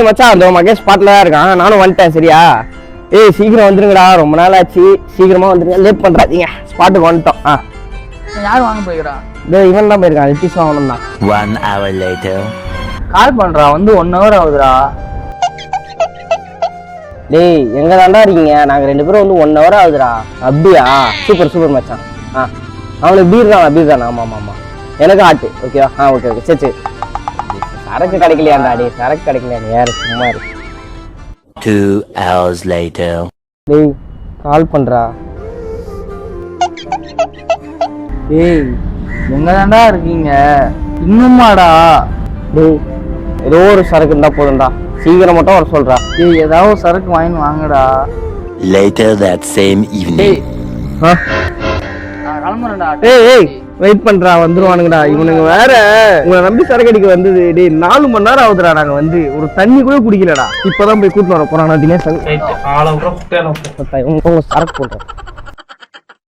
மச்சான் அந்த மகேஷ் ஸ்பாட்ல தான் இருக்கான், நானும் வந்துட்டேன். சரியா? ஏய் சீக்கிரம் வந்துருங்கடா, ரொம்ப நாள் ஆச்சு, சீக்கிரமா வந்துருங்க, லேட் பண்றாதீங்க. ஸ்பாட்டுக்கு வந்துட்டோம். யார் வாங்க போய்க்கிறா? இவன் தான் போயிருக்கான், லிட்டிஸ் வாங்கணும் தான். 1 hour later. கால் பண்றா, வந்து 1 hour ஆகுதுடா. டேய் எங்க தாண்டா இருக்கீங்க? நாங்க 2 பேரும் வந்து 1 hour ஆகுதுடா. அப்படியா? சூப்பர் சூப்பர் மச்சான். அவனுக்கு பீர் தானா? ஆமா ஆமா ஆமா, எனக்கு ஆட்டு. ஓகேவா? ஓகே ஓகே, சரி சரி. சரக்கு கிடைக்கலையாண்டா? டே சரக்கு கிடைக்கலையா? யாரு சும்மா இரு. 2 hours later. டேய் கால் பண்றா. ஏய் எங்க தாண்டா இருக்கீங்க? இன்னுமாடா? டேய் ஏதோ ஒரு சரக்கு இருந்தா போதும்டா, சீக்கிரம் மட்டும் வர சொல்றா. ஏய் ஏதாவது சரக்கு வாங்கி வாங்கடா. Later that same evening. நான் கிளம்புறேன்டா. ஏய் வெயிட் பண்றா, வந்துருவானுங்கடா இவனுங்க. வேற உங்களை நம்பி சரக்கு அடிக்க வந்தது. டேய் 4 மணி நேரம் ஆகுதுடா, நாங்க வந்து ஒரு தண்ணி கூட குடிக்கலடா. இப்பதான் போய் கூட்டிட்டு வர போறானா தினேஷ். ஆளை விட உங்க சரக்கு போடுறேன்.